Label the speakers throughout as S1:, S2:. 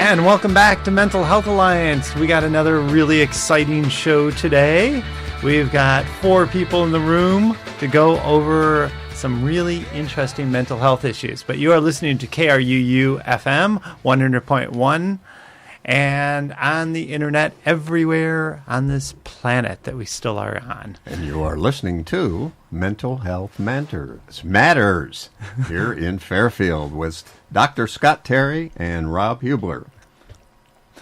S1: And welcome back to Mental Health Alliance. We got another really exciting show today. We've got 4 people in the room to go over some really interesting mental health issues. But you are listening to KRUU FM 100.1 and on the internet everywhere on this planet that we still are on.
S2: And you are listening to Mental Health Matters here in Fairfield with Dr. Scott Terry and Rob Hubler.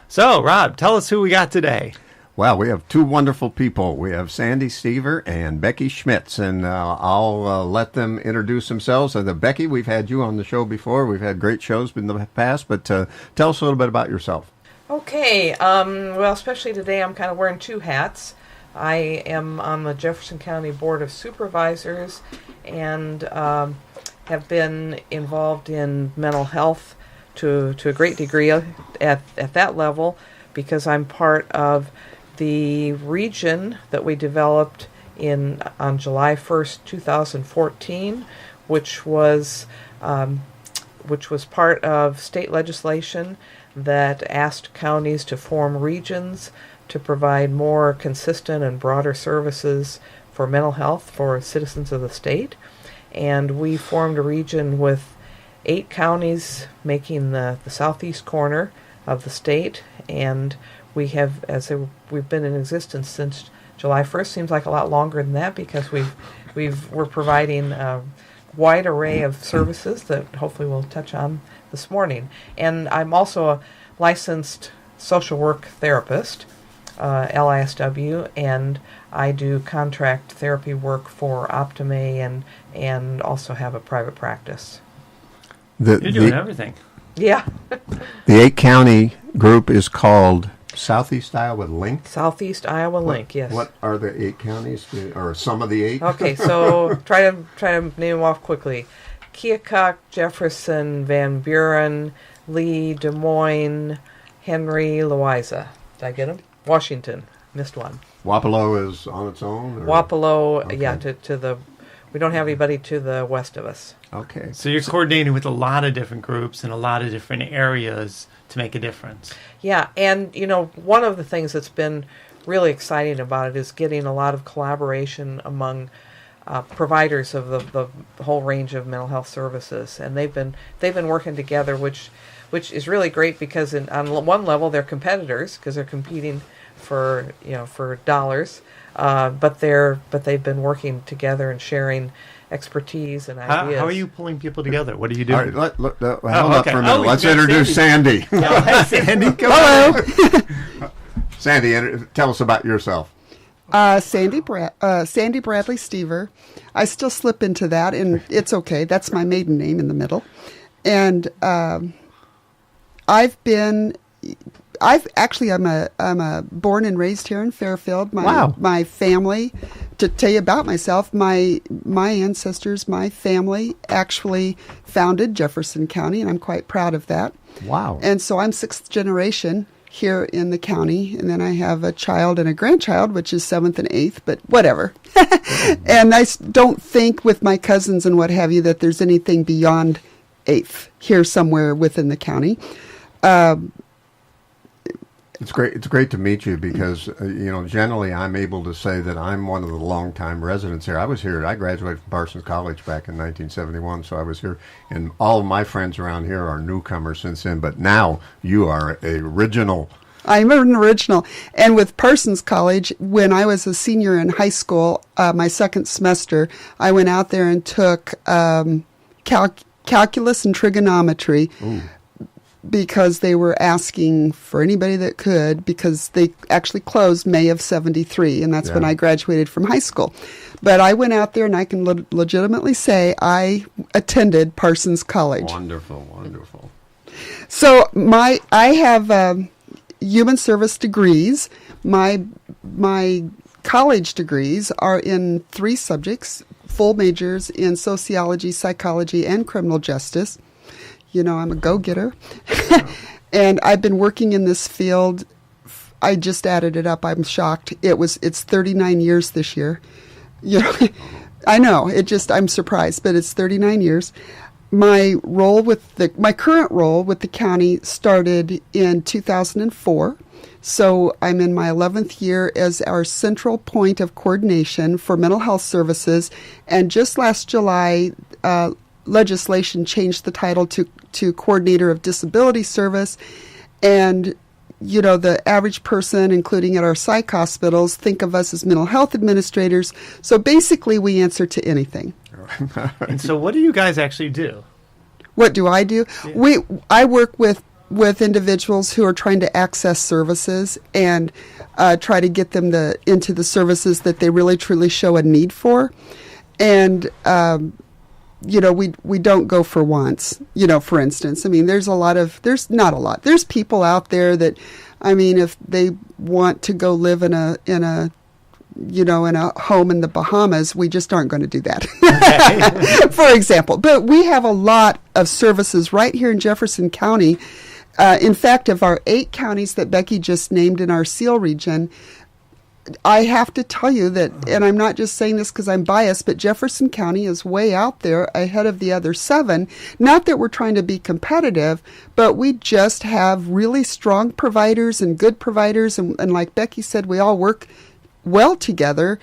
S1: So, Rob, tell us who we got today.
S2: Well, we have 2 wonderful people. We have Sandy Stever and Becky Schmitz, and I'll let them introduce themselves. Becky, we've had you on the show before. We've had great shows in the past, but tell us a little bit about yourself.
S3: Okay, well, especially today I'm kind of wearing 2 hats. I am on the Jefferson County Board of Supervisors and have been involved in mental health to a great degree at that level because I'm part of the region that we developed on July 1st, 2014, which was part of state legislation that asked counties to form regions to provide more consistent and broader services for mental health for citizens of the state. And we formed a region with 8 counties making the southeast corner of the state, and we have, we've been in existence since July 1st. Seems like a lot longer than that because we're providing a wide array of services that hopefully we'll touch on this morning. And I'm also a licensed social work therapist, LISW, and I do contract therapy work for Optime and also have a private practice.
S1: You're doing everything.
S3: Yeah.
S2: The 8-county group is called Southeast Iowa Link?
S3: Southeast Iowa Link, yes.
S2: What are the 8 counties, or some of the 8?
S3: Okay, so try to name them off quickly. Keokuk, Jefferson, Van Buren, Lee, Des Moines, Henry, Louisa. Did I get them? Washington. Missed one.
S2: Wapello is on its own? Or?
S3: Wapello, okay. Yeah, to the... We don't have anybody to the west of us.
S2: Okay.
S1: So you're coordinating with a lot of different groups in a lot of different areas to make a difference.
S3: Yeah, and, one of the things that's been really exciting about it is getting a lot of collaboration among providers of the whole range of mental health services. And they've been working together, which is really great because on one level they're competitors because they're competing for dollars. But they've been working together and sharing expertise and ideas.
S1: How are you pulling people together? What are you doing?
S2: All right, hold up for a minute. Let's introduce Sandy.
S1: Hi, Sandy.
S4: Hello.
S2: Sandy, tell us about yourself.
S4: Sandy Bradley Stever. I still slip into that, and it's okay. That's my maiden name in the middle. And I'm a born and raised here in Fairfield. My family, to tell you about myself, my ancestors, my family actually founded Jefferson County, and I'm quite proud of that.
S2: Wow.
S4: And so I'm 6th generation here in the county, and then I have a child and a grandchild, which is 7th and 8th, but whatever. And I don't think with my cousins and what have you that there's anything beyond 8th here somewhere within the county.
S2: It's great to meet you because, generally I'm able to say that I'm one of the longtime residents here. I was here. I graduated from Parsons College back in 1971, so I was here. And all of my friends around here are newcomers since then. But now you are an original.
S4: I'm an original. And with Parsons College, when I was a senior in high school, my 2nd semester, I went out there and took calculus and trigonometry. Ooh. Because they were asking for anybody that could, because they actually closed May of 73, and that's when I graduated from high school. But I went out there, and I can legitimately say I attended Parsons College.
S2: Wonderful, wonderful.
S4: So I have human service degrees. My college degrees are in 3 subjects, full majors in sociology, psychology, and criminal justice. I'm a go-getter. And I've been working in this field. I just added it up. I'm shocked. It's 39 years this year. I know. I'm surprised, but it's 39 years. my current role with the county started in 2004. So I'm in my 11th year as our central point of coordination for mental health services. And just last July, legislation changed the title to Coordinator of Disability Service. And, you know, the average person, including at our psych hospitals, think of us as mental health administrators. So basically, we answer to anything.
S1: And so what do you guys actually do?
S4: What do I do?
S1: Yeah.
S4: I work with individuals who are trying to access services and try to get them into the services that they really truly show a need for. And, you know, we don't go for once, you know, for instance. I mean, there's not a lot. There's people out there that, I mean, if they want to go live in a home in the Bahamas, we just aren't going to do that, for example. But we have a lot of services right here in Jefferson County. In fact, of our 8 counties that Becky just named in our SEAL region, I have to tell you that, and I'm not just saying this because I'm biased, but Jefferson County is way out there ahead of the other 7. Not that we're trying to be competitive, but we just have really strong providers and good providers. And like Becky said, we all work well together,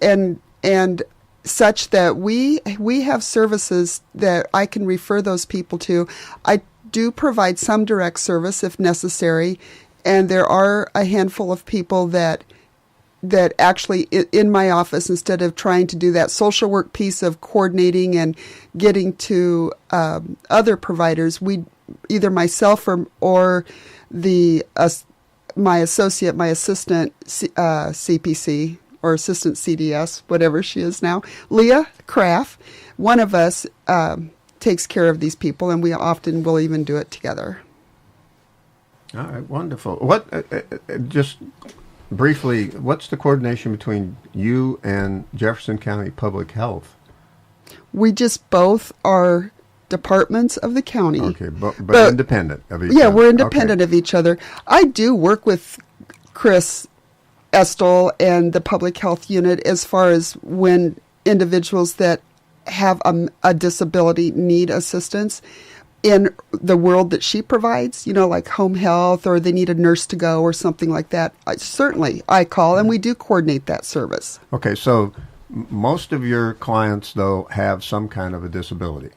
S4: and such that we have services that I can refer those people to. I do provide some direct service if necessary, and there are a handful of people that actually in my office, instead of trying to do that social work piece of coordinating and getting to other providers, we either myself or my assistant CPC or assistant CDS, whatever she is now, Leah Kraft, one of us takes care of these people, and we often will even do it together.
S2: All right, wonderful. What, just briefly, what's the coordination between you and Jefferson County Public Health?
S4: We just both are departments of the county.
S2: Okay, but independent of each other.
S4: Yeah, we're independent of each other. I do work with Chris Estel and the public health unit as far as when individuals that have a disability need assistance in the world that she provides, you know, like home health, or they need a nurse to go or something like that. I call, and we do coordinate that service.
S2: Okay, so most of your clients, though, have some kind of a disability.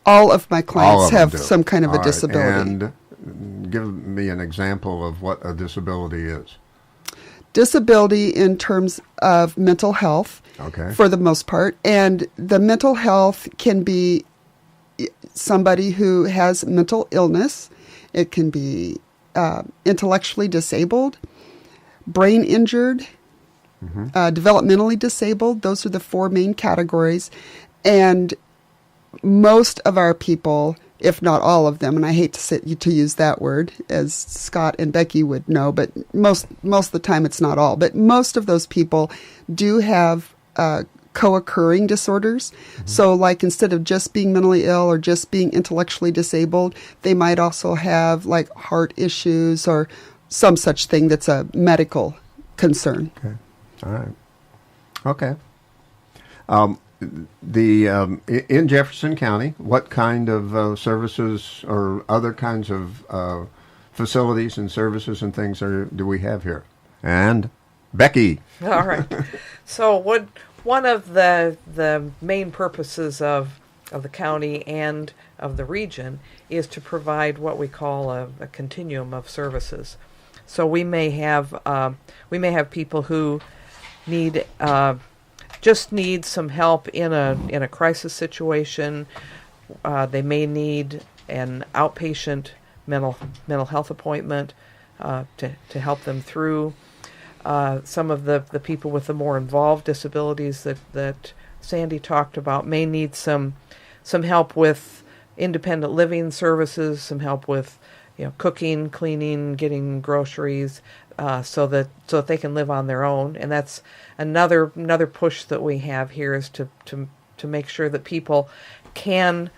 S4: All of my clients have some kind of a disability.
S2: And give me an example of what a disability is.
S4: Disability in terms of mental health,
S2: okay, for
S4: the most part. And the mental health can be somebody who has mental illness. It can be intellectually disabled, brain injured, developmentally disabled. Those are the 4 main categories. And most of our people, if not all of them, and I hate to use that word, as Scott and Becky would know, but most of the time it's not all, but most of those people do have co-occurring disorders. So like instead of just being mentally ill or just being intellectually disabled, they might also have like heart issues or some such thing that's a medical concern.
S2: Okay. All right. Okay. In Jefferson County, what kind of services or other kinds of facilities and services and things do we have here? And Becky.
S3: All right. So one of the main purposes of the county and of the region is to provide what we call a continuum of services. So we may have people who need just need some help in a crisis situation. They may need an outpatient mental health appointment to help them through. Some of the people with the more involved disabilities that Sandy talked about may need some help with independent living services, some help with cooking, cleaning, getting groceries, so that they can live on their own. And that's another push that we have here, is to make sure that people can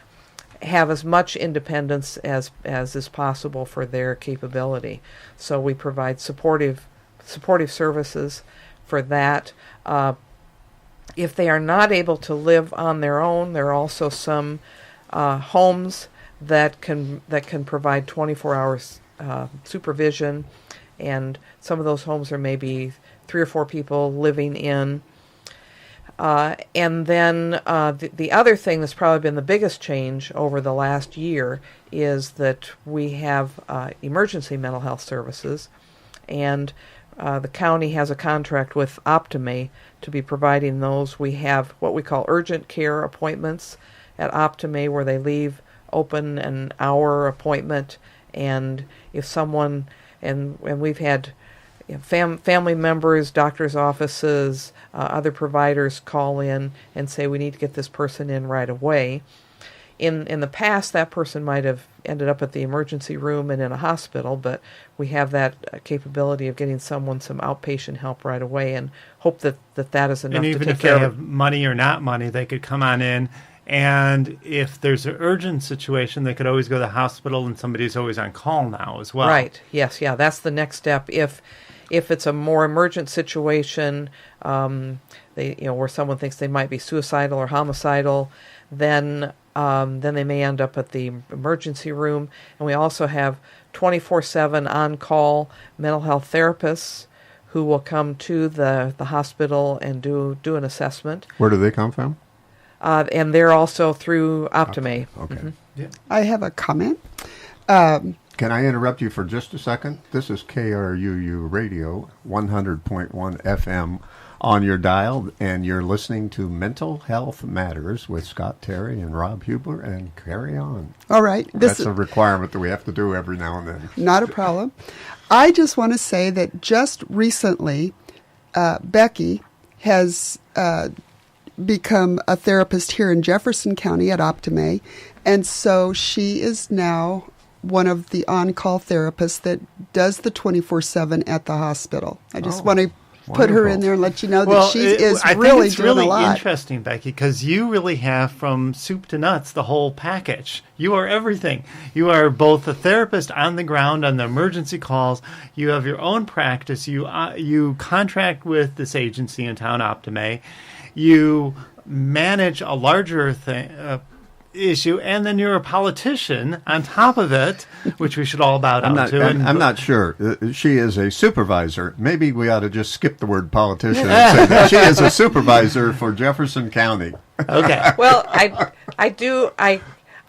S3: have as much independence as is possible for their capability. So we provide supportive services for that. If they are not able to live on their own, there are also some homes that can provide 24 hours supervision, and some of those homes are maybe 3 or 4 people living in. And then the other thing that's probably been the biggest change over the last year is that we have emergency mental health services, and the county has a contract with Optime to be providing those. We have what we call urgent care appointments at Optime, where they leave open an hour appointment, and if someone, and we've had family members, doctors' offices, other providers call in and say we need to get this person in right away. In the past, that person might have ended up at the emergency room and in a hospital, but we have that capability of getting someone some outpatient help right away, and hope that is enough
S1: And
S3: to
S1: even
S3: take
S1: if they
S3: care of
S1: have money or not money, they could come on in. And if there's an urgent situation, they could always go to the hospital, and somebody's always on call now as well.
S3: Right. Yes. Yeah. That's the next step. If it's a more emergent situation, where someone thinks they might be suicidal or homicidal, then they may end up at the emergency room. And we also have 24/7 on-call mental health therapists who will come to the hospital and do an assessment.
S2: Where do they come from?
S3: And they're also through Optime.
S2: Okay.
S3: Mm-hmm.
S1: Yeah.
S4: I have a comment.
S2: Can I interrupt you for just a second? This is KRUU Radio, 100.1 FM on your dial, and you're listening to Mental Health Matters with Scott Terry and Rob Hubler, and carry on.
S4: All right.
S2: That's a requirement that we have to do every now and then.
S4: Not a problem. I just want to say that just recently, Becky has become a therapist here in Jefferson County at Optime, and so she is now one of the on-call therapists that does the 24/7 at the hospital. I just want to put her in there and let you know that she is
S1: I
S4: really
S1: think it's
S4: doing
S1: really
S4: a lot.
S1: interesting, Becky, because you really have from soup to nuts the whole package. You are everything. You are both a therapist on the ground on the emergency calls. You have your own practice. You contract with this agency in town, Optime. You manage a larger issue, and then you're a politician on top of it, which we should all bow down to.
S2: I'm not sure. She is a supervisor. Maybe we ought to just skip the word politician and say that she is a supervisor for Jefferson County.
S1: Okay.
S3: Well, I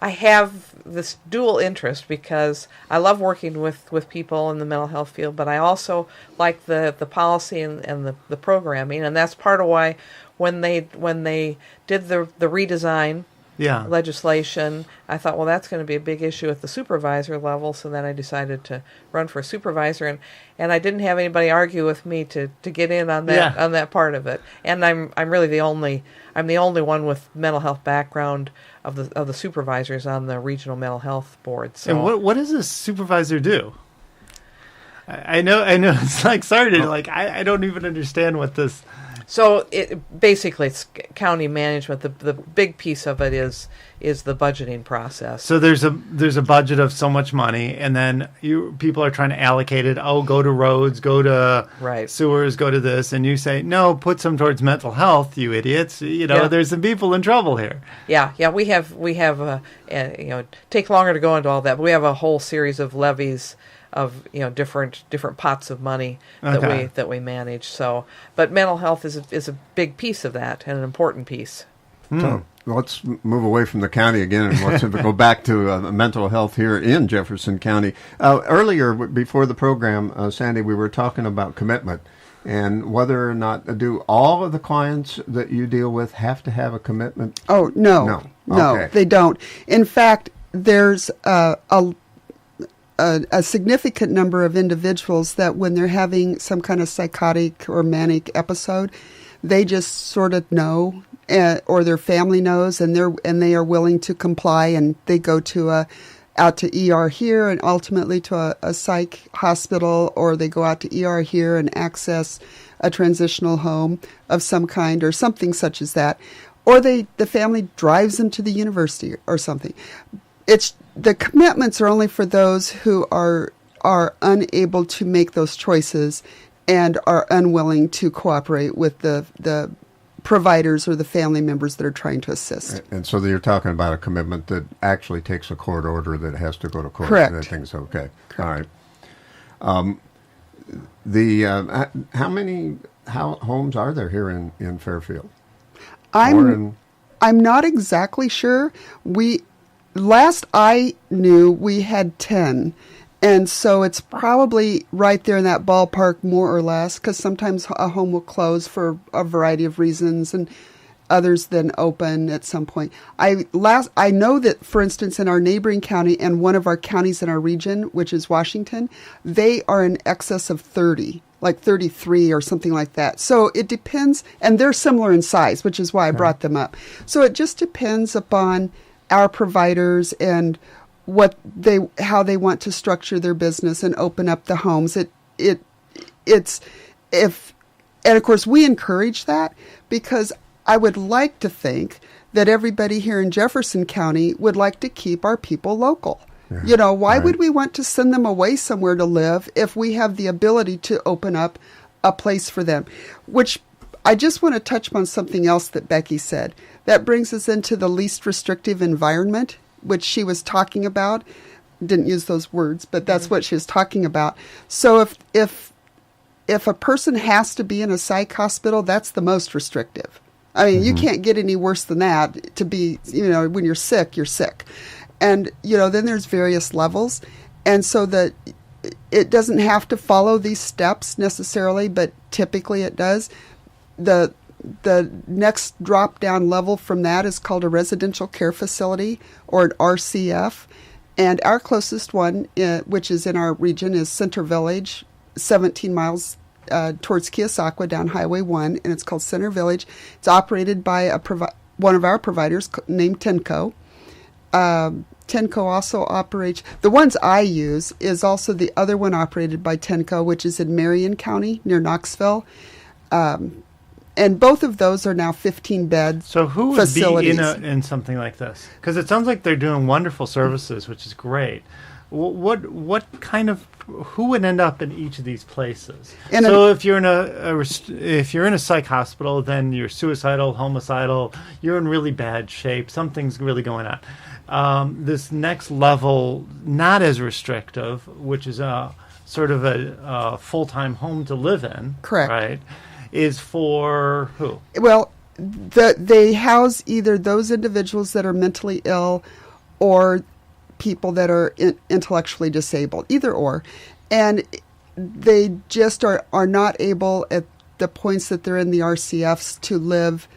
S3: have this dual interest because I love working with people in the mental health field, but I also like the policy and the programming, and that's part of why when they did the redesign legislation, I thought, well, that's going to be a big issue at the supervisor level. So then I decided to run for supervisor, and I didn't have anybody argue with me to get in on that part of it. And I'm really the only one with mental health background of the supervisors on the regional mental health board. So.
S1: And what does a supervisor do? I know it's like I don't even understand what this.
S3: So basically it's county management. The big piece of it is the budgeting process.
S1: So there's a budget of so much money, and then people are trying to allocate it. Oh, go to roads, go to sewers, go to this, and you say no, put some towards mental health, you idiots. There's some people in trouble here. Yeah.
S3: We have take longer to go into all that, but we have a whole series of levies of different pots of money that we manage. So, but mental health is a big piece of that and an important piece.
S2: So let's move away from the county again and let's go back to mental health here in Jefferson County. Earlier, before the program, Sandy, we were talking about commitment and whether or not do all of the clients that you deal with have to have a commitment?
S4: Oh, no. No, they don't. In fact, there's a significant number of individuals that when they're having some kind of psychotic or manic episode, they just sort of know, or their family knows, and they are willing to comply, and they go out to ER here and ultimately to a psych hospital, or they go out to ER here and access a transitional home of some kind or something such as that, or the family drives them to the university or something. The commitments are only for those who are unable to make those choices and are unwilling to cooperate with the providers or the family members that are trying to assist.
S2: And so you're talking about a commitment that actually takes a court order that has to go to court.
S4: Correct.
S2: That thing's okay.
S4: Correct.
S2: All right. How many homes are there here in Fairfield?
S4: I'm not exactly sure. Last I knew, we had 10. And so it's probably right there in that ballpark, more or less, because sometimes a home will close for a variety of reasons and others then open at some point. I know that, for instance, in our neighboring county and one of our counties in our region, which is Washington, they are in excess of 30, like 33 or something like that. So it depends, and they're similar in size, which is why I brought them up. So it just depends upon our providers and how they want to structure their business and open up the homes. And of course we encourage that, because I would like to think that everybody here in Jefferson County would like to keep our people local. Yeah. Why would we want to send them away somewhere to live if we have the ability to open up a place for them? Which I just want to touch on something else that Becky said. That brings us into the least restrictive environment, which she was talking about. Didn't use those words, but that's what she was talking about. So if a person has to be in a psych hospital, that's the most restrictive. I mean, you can't get any worse than that. To be, when you're sick, you're sick. And, then there's various levels. And so that it doesn't have to follow these steps necessarily, but typically it does. The next drop-down level from that is called a residential care facility, or an RCF. And our closest one, which is in our region, is Center Village, 17 miles towards Keosauqua down Highway 1, and it's called Center Village. It's operated by one of our providers named Tenco. Tenco also operates, the ones I use is also the other one operated by Tenco, which is in Marion County near Knoxville. And both of those are now 15-bed
S1: So who would
S4: facilities.
S1: be in something like this? Because it sounds like they're doing wonderful services, which is great. What kind of, who would end up in each of these places? If you're in a psych hospital, then you're suicidal, homicidal, you're in really bad shape, something's really going on. This next level, not as restrictive, which is sort of a full-time home to live in.
S4: Correct.
S1: Right? Is for who?
S4: Well, they house either those individuals that are mentally ill or people that are intellectually disabled, either or. And they just are not able at the points that they're in the RCFs to live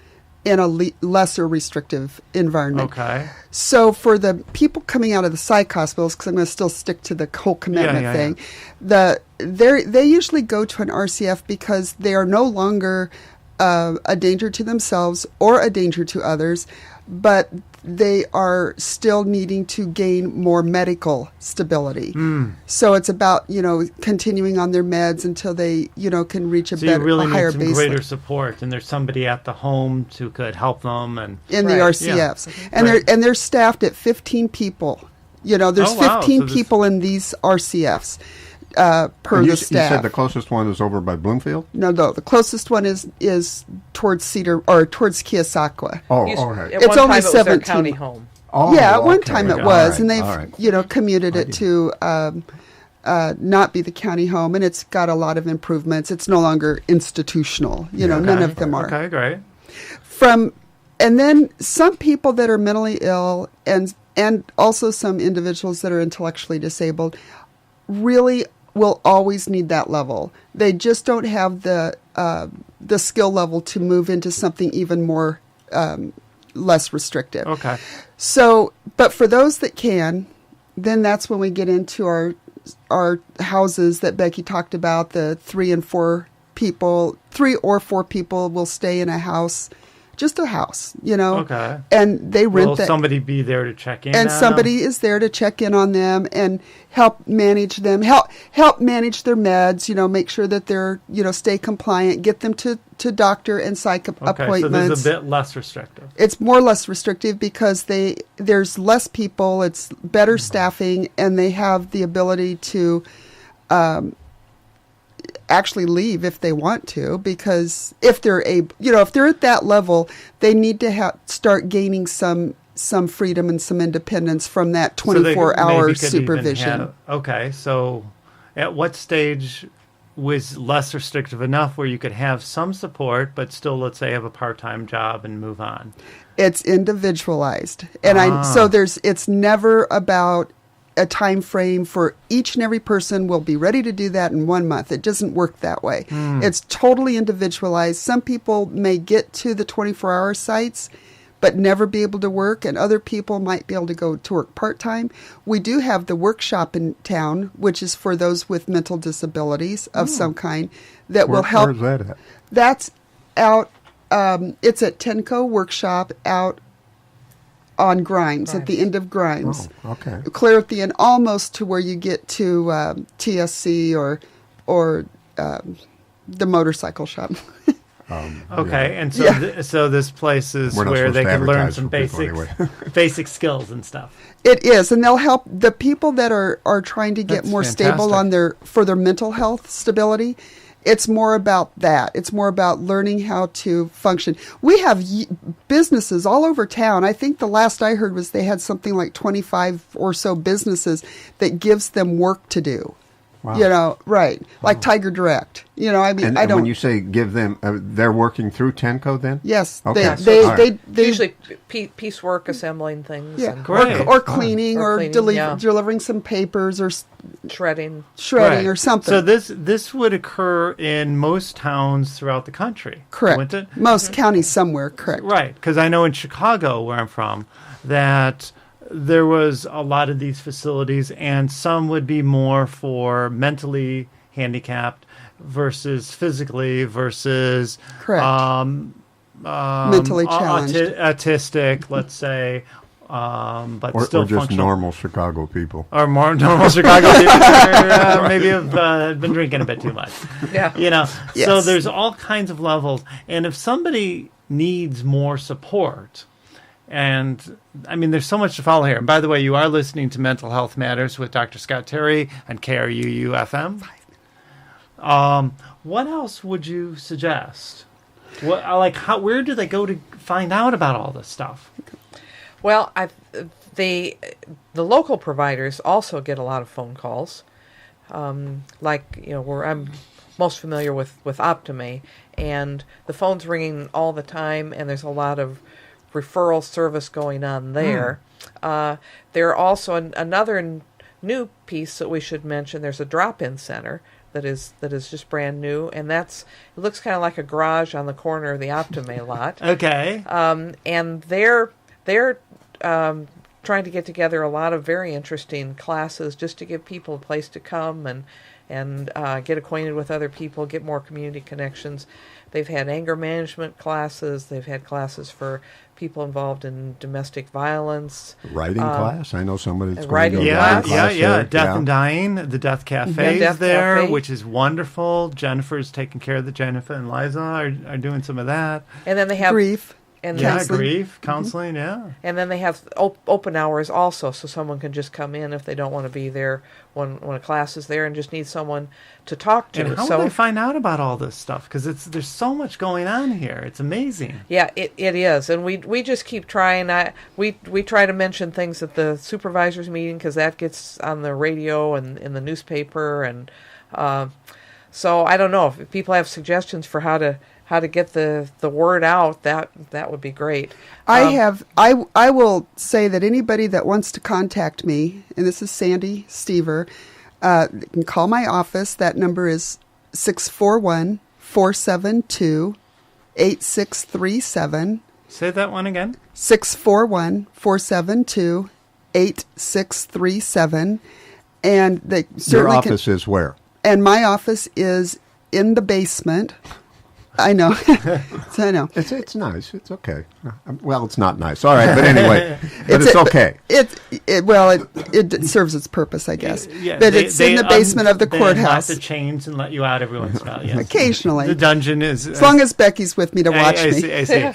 S4: in a lesser restrictive environment.
S1: Okay.
S4: So for the people coming out of the psych hospitals, because I'm going to still stick to the whole commitment thing, they usually go to an RCF because they are no longer a danger to themselves or a danger to others, but they are still needing to gain more medical stability. So it's about, continuing on their meds until they, can reach a higher baseline. So you really need some
S1: greater support, and there's somebody at the home who could help them. And
S4: in the RCFs. Yeah. And they're staffed at 15 people. There's 15 people in these RCFs. Per the staff.
S2: You said the closest one is over by Bloomfield?
S4: No, the closest one is towards towards Keosauqua.
S2: Right.
S4: It's only 17.
S3: It was their county home.
S4: At one time it was, and they've commuted it to not be the county home, and it's got a lot of improvements. It's no longer institutional. None of them are.
S1: Okay, great.
S4: And then some people that are mentally ill, and also some individuals that are intellectually disabled, really will always need that level. They just don't have the skill level to move into something even more less restrictive.
S1: Okay.
S4: So, but for those that can, then that's when we get into our houses that Becky talked about. The 3 or 4 people will stay in a house. Just a house,
S1: Okay.
S4: And they rent
S1: Will somebody be there to check in?
S4: And somebody is there to check in on them and help manage them, help manage their meds, make sure that they're, stay compliant, get them to doctor and psych appointments.
S1: So there's a bit less restrictive.
S4: It's more less restrictive because there's less people, it's better staffing, and they have the ability to actually leave if they want to, because if they're if they're at that level, they need to start gaining some freedom and some independence from that 24-hour supervision.
S1: Okay, so at what stage was less restrictive enough where you could have some support, but still, let's say, have a part-time job and move on?
S4: It's individualized, and it's never about a time frame for each and every person will be ready to do that in 1 month. It doesn't work that way. It's totally individualized. Some people may get to the 24-hour sites but never be able to work, and other people might be able to go to work part-time. We do have the workshop in town, which is for those with mental disabilities of some kind that will help.
S2: Where's that at?
S4: That's out, it's at Tenco Workshop out on Grimes, at the end of Grimes.
S2: Oh, okay.
S4: Clear at the end, almost to where you get to TSC or the motorcycle shop.
S1: Okay, and so so this place is where they can learn some basic skills and stuff.
S4: It is, and they'll help the people that are trying to get
S1: That's
S4: more
S1: fantastic.
S4: stable for their mental health stability. It's more about that. It's more about learning how to function. We have businesses all over town. I think the last I heard was they had something like 25 or so businesses that gives them work to do.
S2: Wow.
S4: Right. Like Tiger Direct.
S2: And when you say give them, they're working through Tenco then?
S4: Yes.
S2: Okay.
S4: They
S3: usually piecework, assembling things.
S4: Yeah.
S3: And
S1: Great.
S4: Or cleaning
S3: Or
S4: or
S3: cleaning,
S4: delivering some papers or
S3: shredding.
S4: shredding or something.
S1: So this would occur in most towns throughout the country.
S4: Correct.
S1: Wouldn't it?
S4: Most counties somewhere, correct.
S1: Right, because I know in Chicago, where I'm from, that there was a lot of these facilities, and some would be more for mentally handicapped versus physically versus
S4: Correct. Mentally challenged.
S1: autistic, let's say, but
S2: Or
S1: still
S2: just
S1: functional.
S2: normal Chicago people.
S1: Or more normal Chicago people, or maybe have been drinking a bit too much.
S3: Yeah.
S4: Yes.
S1: So there's all kinds of levels. And if somebody needs more support, and I mean, there's so much to follow here. And by the way, you are listening to Mental Health Matters with Dr. Scott Terry on KRUU FM. What else would you suggest? Where do they go to find out about all this stuff?
S3: Well, the local providers also get a lot of phone calls. Where I'm most familiar with Optime, and the phone's ringing all the time, and there's a lot of referral service going on there. There are also another new piece that we should mention. There's a drop-in center that is just brand new, and it looks kind of like a garage on the corner of the Optime lot.
S1: Okay.
S3: And they're trying to get together a lot of very interesting classes just to give people a place to come and get acquainted with other people, get more community connections. They've had anger management classes. They've had classes for people involved in domestic violence.
S2: Writing class? I know somebody that's
S3: writing
S2: going to go
S1: Yeah,
S2: to class there.
S1: Death and Dying, the Death Cafe
S3: Death
S1: is there,
S3: Cafe.
S1: which is wonderful. Jennifer's taking care of Jennifer and Liza are doing some of that.
S3: And then they have
S4: Grief.
S3: and
S1: Yeah,
S4: Counseling.
S1: grief, counseling, yeah.
S3: And then they have open hours also, so someone can just come in if they don't want to be there when a class is there and just need someone to talk to.
S1: And how
S3: so
S1: will they find out about all this stuff? Because there's so much going on here. It's amazing.
S3: yeah, it is, and we just keep trying. We try to mention things at the supervisors meeting because that gets on the radio and in the newspaper, and so I don't know if people have suggestions for how to get the word out. That would be great.
S4: I will say that anybody that wants to contact me, and this is Sandy Stever, can call my office. That number is 641-472-8637.
S1: Say that one again.
S4: 641-472-8637. And they
S2: Your
S4: certainly
S2: office is where?
S4: and my office is in the basement. I know. I know.
S2: It's nice. It's okay. Well, it's not nice. All right, but anyway, it's okay.
S4: It serves its purpose, I guess.
S1: Yeah,
S4: But it's in the basement of the
S1: they
S4: courthouse.
S1: unlock the chains and let you out every once in a while. Yes.
S4: Occasionally.
S1: The dungeon is...
S4: As long as Becky's with me to watch
S1: I
S4: me.
S1: see.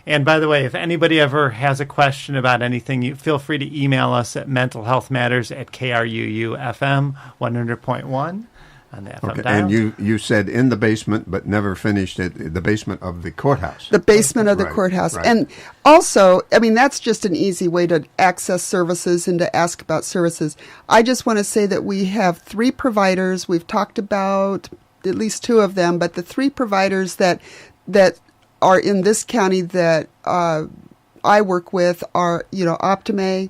S1: And by the way, if anybody ever has a question about anything, you feel free to email us at mentalhealthmatters@KRUU FM 100.1. on the FM
S2: Okay,
S1: dial.
S2: and you said in the basement, but never finished it. The basement of the courthouse.
S4: The basement of the
S2: Right,
S4: courthouse.
S2: right.
S4: And also, I mean, that's just an easy way to access services and to ask about services. I just want to say that we have 3 providers. We've talked about at least 2 of them, but the 3 providers that are in this county that I work with are, Optime,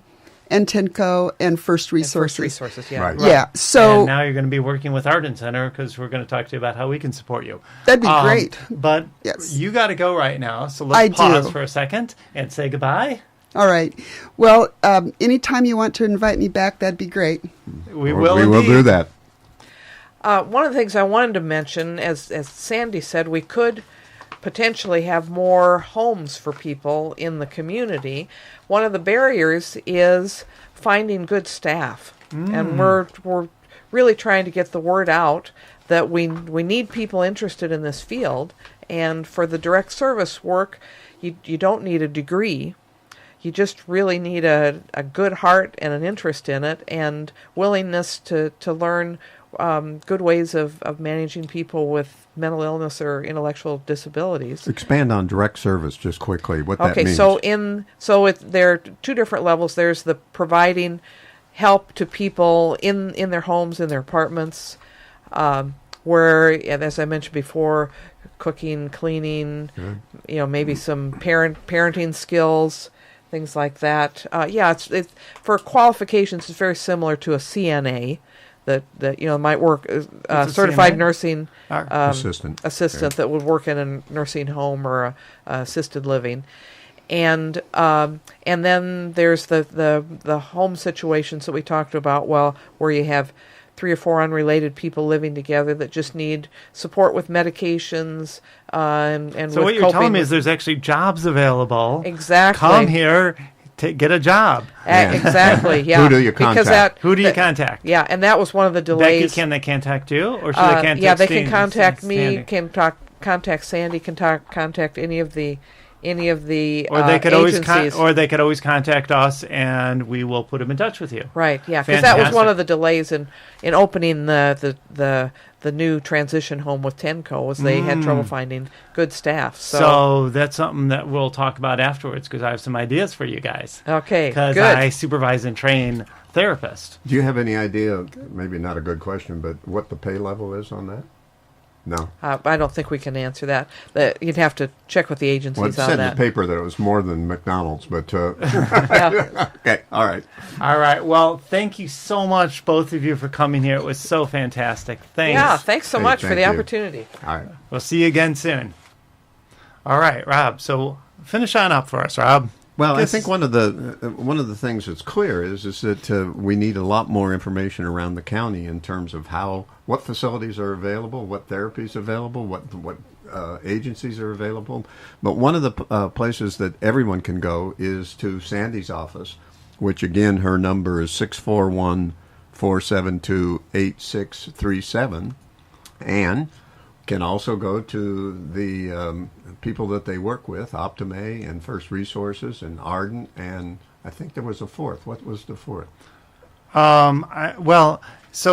S4: and Tenco, and First Resources.
S3: First Resources, yeah.
S2: Right.
S4: Yeah, so
S1: and now you're going to be working with Arden Center because we're going to talk to you about how we can support you.
S4: that'd be great.
S1: But
S4: Yes.
S1: you got to go right now, so
S4: I
S1: let's pause
S4: do.
S1: for a second and say goodbye.
S4: All right. Well, anytime you want to invite me back, that'd be great.
S1: We will
S2: We will
S1: indeed.
S2: do that.
S3: One of the things I wanted to mention, as Sandy said, we could potentially have more homes for people in the community. One of the barriers is finding good staff, and we're really trying to get the word out that we need people interested in this field. And for the direct service work, you don't need a degree. You just really need a good heart and an interest in it, and willingness to learn good ways of managing people with mental illness or intellectual disabilities.
S2: Expand on direct service just quickly. What that
S3: Okay,
S2: means.
S3: there are 2 different levels. There's the providing help to people in their homes, in their apartments, where, as I mentioned before, cooking, cleaning, maybe some parenting skills, things like that. It's for qualifications. It's very similar to a CNA. That might work as
S1: a
S3: certified
S1: CNA?
S3: nursing
S2: assistant.
S3: that would work in a nursing home or a assisted living, and then there's the home situations that we talked about. Well, where you have 3 or 4 unrelated people living together that just need support with medications and
S1: So
S3: with
S1: what you're
S3: coping
S1: telling me
S3: with-
S1: is there's actually jobs available.
S3: Exactly.
S1: Come here, get a job.
S2: Yeah.
S3: Exactly. Yeah.
S2: Who do you
S3: Because
S2: contact?
S1: Who do you contact?
S3: Yeah, and that was one of the
S1: Becky,
S3: delays.
S1: can they contact you, or should they contact?
S3: Yeah, they can contact me.
S1: Sandy?
S3: Can contact Sandy. Can contact any of the
S1: Or they could always
S3: agencies.
S1: contact us, and we will put them in touch with you.
S3: Right. Yeah, because that was one
S1: Fantastic.
S3: of the delays in opening the new transition home with Tenco, was they had trouble finding good staff.
S1: So that's something that we'll talk about afterwards, because I have some ideas for you guys.
S3: Okay.
S1: Because
S3: Good.
S1: I supervise and train therapists.
S2: Do you have any idea, maybe not a good question, but what the pay level is on that? No.
S3: I don't think we can answer that. You'd have to check with the agencies
S2: Well, it
S3: on
S2: said in
S3: that.
S2: the paper that it was more than McDonald's, but
S3: Yeah.
S2: okay, all right.
S1: All right. Well, thank you so much, both of you, for coming here. It was so fantastic. Thanks.
S3: Yeah. Thanks so
S2: Hey,
S3: much for
S2: thank
S3: the
S2: you.
S3: opportunity.
S2: All right.
S1: We'll see you again soon. All right, Rob. So finish on up for us, Rob.
S2: Well, I
S1: Yes.
S2: think one of the things that's clear is that we need a lot more information around the county in terms of what facilities are available, what therapies are available, what agencies are available. But one of the places that everyone can go is to Sandy's office, which again her number is 641-472-8637, and can also go to the people that they work with, Optime and First Resources and Arden, and I think there was a fourth. What was the fourth?
S1: So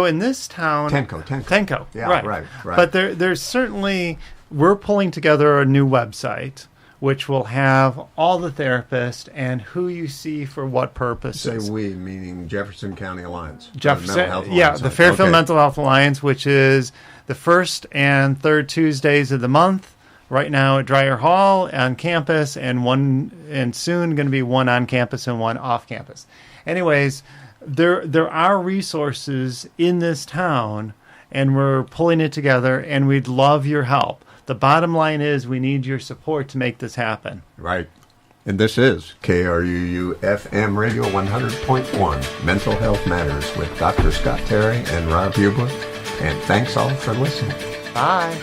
S1: in this town,
S2: Tenco. Yeah, right.
S1: But there's certainly, we're pulling together a new website which will have all the therapists and who you see for what purposes.
S2: Say we, meaning Jefferson County Alliance.
S1: Jefferson,
S2: Mental Health
S1: yeah,
S2: Alliance.
S1: the Fairfield
S2: Okay.
S1: Mental Health Alliance, which is the first and third Tuesdays of the month. Right now at Dreyer Hall on campus, and soon going to be one on campus and one off campus. Anyways, there are resources in this town, and we're pulling it together, and we'd love your help. The bottom line is we need your support to make this happen.
S2: Right. And this is KRUU FM Radio 100.1, Mental Health Matters with Dr. Scott Terry and Rob Hubler. And thanks all for listening.
S1: Bye.